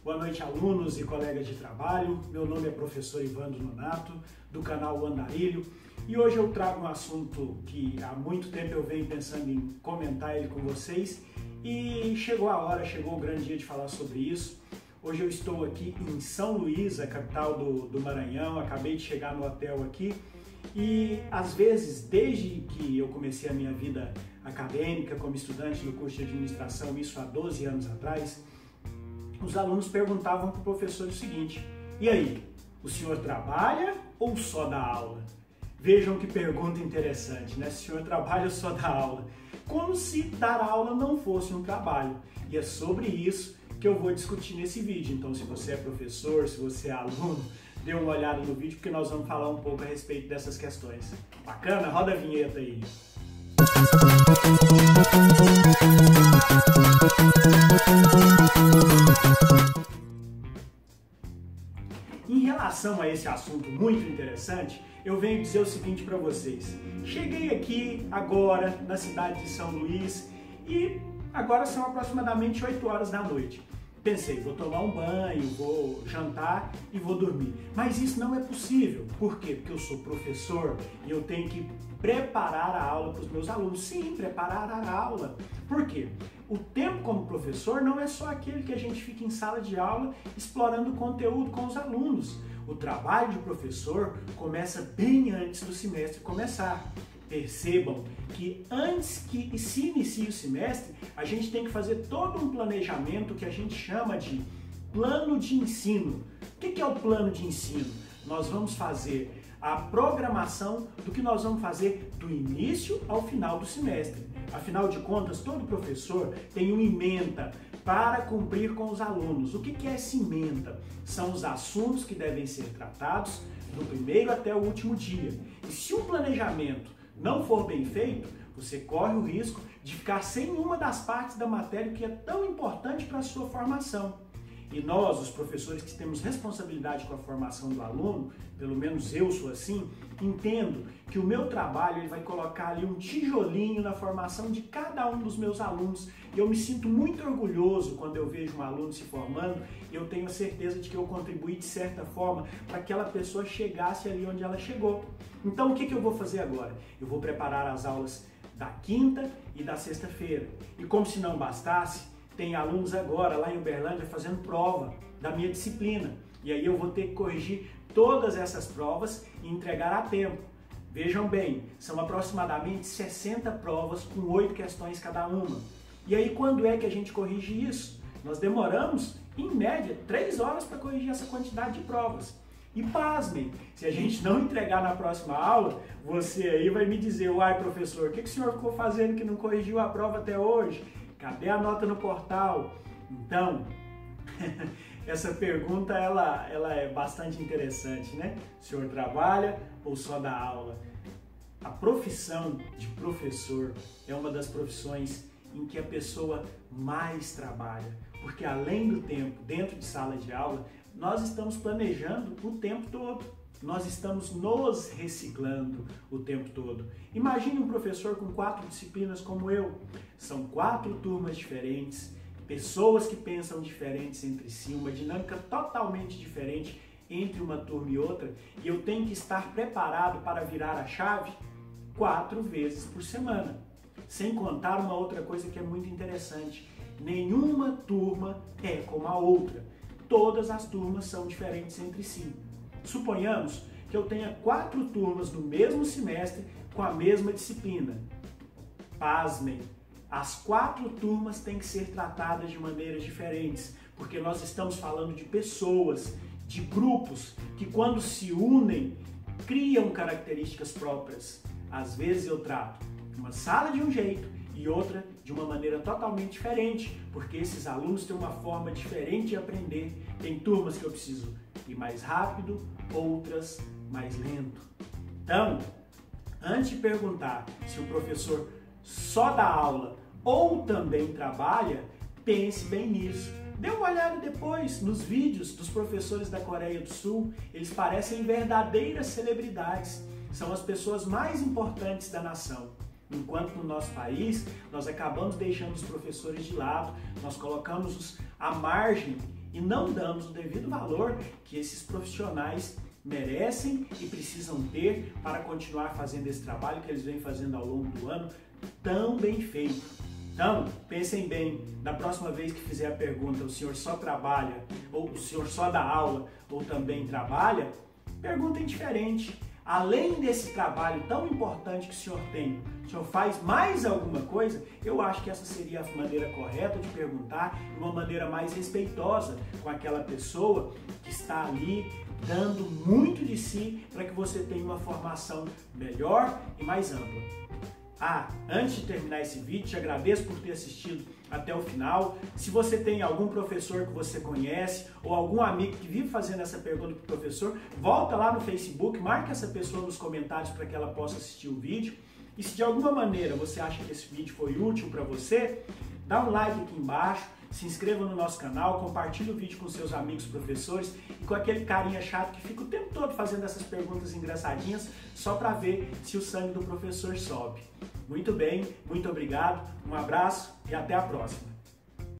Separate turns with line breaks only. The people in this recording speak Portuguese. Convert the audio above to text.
Boa noite, alunos e colegas de trabalho. Meu nome é professor Ivandro Nonato, do canal Andarilho, e hoje eu trago um assunto que há muito tempo eu venho pensando em comentar ele com vocês e chegou a hora, chegou o grande dia de falar sobre isso. Hoje eu estou aqui em São Luís, a capital do Maranhão, acabei de chegar no hotel aqui e às vezes, desde que eu comecei a minha vida acadêmica como estudante do curso de administração, isso há 12 anos atrás, os alunos perguntavam para o professor o seguinte: e aí, o senhor trabalha ou só dá aula? Vejam que pergunta interessante, né? Se o senhor trabalha ou só dá aula? Como se dar aula não fosse um trabalho. E é sobre isso que eu vou discutir nesse vídeo. Então, se você é professor, se você é aluno, dê uma olhada no vídeo, porque nós vamos falar um pouco a respeito dessas questões. Bacana? Roda a vinheta aí. Em relação a esse assunto muito interessante, eu venho dizer o seguinte para vocês. Cheguei aqui agora na cidade de São Luís e agora são aproximadamente 8 horas da noite. Pensei, vou tomar um banho, vou jantar e vou dormir. Mas isso não é possível. Por quê? Porque eu sou professor e eu tenho que preparar a aula para os meus alunos. Sim, preparar a aula. Por quê? O tempo como professor não é só aquele que a gente fica em sala de aula explorando o conteúdo com os alunos. O trabalho de professor começa bem antes do semestre começar. Percebam que antes que se inicie o semestre, a gente tem que fazer todo um planejamento que a gente chama de plano de ensino. O que é o plano de ensino? Nós vamos fazer a programação do que nós vamos fazer do início ao final do semestre. Afinal de contas, todo professor tem uma ementa para cumprir com os alunos. O que é essa ementa? São os assuntos que devem ser tratados do primeiro até o último dia. E se o planejamento não for bem feito, você corre o risco de ficar sem uma das partes da matéria que é tão importante para a sua formação. E nós, os professores que temos responsabilidade com a formação do aluno, pelo menos eu sou assim, entendo que o meu trabalho ele vai colocar ali um tijolinho na formação de cada um dos meus alunos. E eu me sinto muito orgulhoso quando eu vejo um aluno se formando e eu tenho a certeza de que eu contribuí de certa forma para que aquela pessoa chegasse ali onde ela chegou. Então o que eu vou fazer agora? Eu vou preparar as aulas da quinta e da sexta-feira. E como se não bastasse, tem alunos agora lá em Uberlândia fazendo prova da minha disciplina. E aí eu vou ter que corrigir todas essas provas e entregar a tempo. Vejam bem, são aproximadamente 60 provas com 8 questões cada uma. E aí quando é que a gente corrige isso? Nós demoramos, em média, 3 horas para corrigir essa quantidade de provas. E pasmem, se a gente não entregar na próxima aula, você aí vai me dizer: uai, professor, o que o senhor ficou fazendo que não corrigiu a prova até hoje? Cadê a nota no portal? Então, essa pergunta ela é bastante interessante, né? O senhor trabalha ou só dá aula? A profissão de professor é uma das profissões em que a pessoa mais trabalha, porque além do tempo dentro de sala de aula, nós estamos planejando o tempo todo. Nós estamos nos reciclando o tempo todo. Imagine um professor com 4 disciplinas como eu. São 4 turmas diferentes, pessoas que pensam diferentes entre si, uma dinâmica totalmente diferente entre uma turma e outra, e eu tenho que estar preparado para virar a chave 4 vezes por semana. Sem contar uma outra coisa que é muito interessante: nenhuma turma é como a outra. Todas as turmas são diferentes entre si. Suponhamos que eu tenha 4 turmas no mesmo semestre com a mesma disciplina. Pasmem, as 4 turmas têm que ser tratadas de maneiras diferentes, porque nós estamos falando de pessoas, de grupos, que quando se unem, criam características próprias. Às vezes eu trato uma sala de um jeito e outra de uma maneira totalmente diferente, porque esses alunos têm uma forma diferente de aprender. Tem turmas que eu preciso ir mais rápido, outras mais lento. Então, antes de perguntar se o professor só dá aula ou também trabalha, pense bem nisso. Dê uma olhada depois nos vídeos dos professores da Coreia do Sul. Eles parecem verdadeiras celebridades. São as pessoas mais importantes da nação. Enquanto no nosso país, nós acabamos deixando os professores de lado, nós colocamos-os à margem e não damos o devido valor que esses profissionais merecem e precisam ter para continuar fazendo esse trabalho que eles vêm fazendo ao longo do ano tão bem feito. Então, pensem bem, na próxima vez que fizer a pergunta, o senhor só trabalha, ou o senhor só dá aula, ou também trabalha, perguntem diferente. Além desse trabalho tão importante que o senhor tem, o senhor faz mais alguma coisa? Eu acho que essa seria a maneira correta de perguntar, de uma maneira mais respeitosa com aquela pessoa que está ali dando muito de si para que você tenha uma formação melhor e mais ampla. Antes de terminar esse vídeo, te agradeço por ter assistido até o final. Se você tem algum professor que você conhece ou algum amigo que vive fazendo essa pergunta para o professor, volta lá no Facebook, marca essa pessoa nos comentários para que ela possa assistir o vídeo. E se de alguma maneira você acha que esse vídeo foi útil para você, dá um like aqui embaixo, se inscreva no nosso canal, compartilhe o vídeo com seus amigos professores e com aquele carinha chato que fica o tempo todo fazendo essas perguntas engraçadinhas só para ver se o sangue do professor sobe. Muito bem, muito obrigado, um abraço e até a próxima.